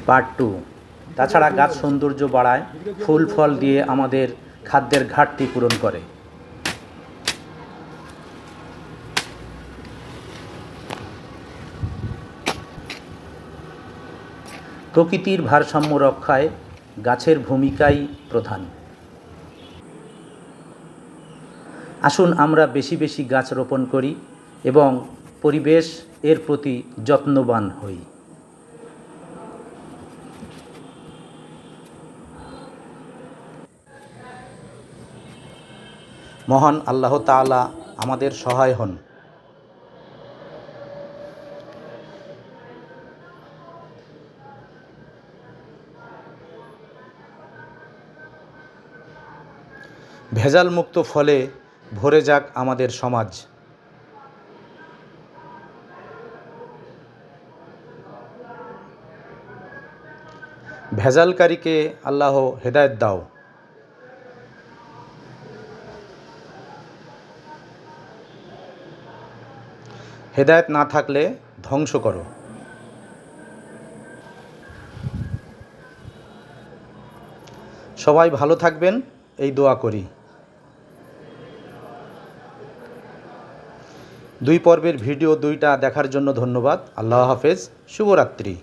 Part 2। তাছাড়া গাছ সৌন্দর্য বাড়ায়, ফুল ফল দিয়ে আমাদের খাদ্যের ঘাটতি পূরণ করে। প্রকৃতির ভারসাম্য রক্ষায় গাছের ভূমিকাই প্রধান। আসুন আমরা বেশি বেশি গাছ রোপণ করি এবং পরিবেশ এর প্রতি যত্নবান হই। মহান আল্লাহ তাআলা আমাদের সহায় হন। ভেজাল মুক্ত ফলে ভরে যাক আমাদের সমাজ। ভেজালকারীকে আল্লাহ হেদায়েত দাও। হেদায়েত না থাকলে ধ্বংস করো। সবাই ভালো থাকবেন এই দোয়া করি। 2 পর্বের ভিডিও 2টা দেখার জন্য ধন্যবাদ। আল্লাহ হাফেজ, শুভরাত্রি।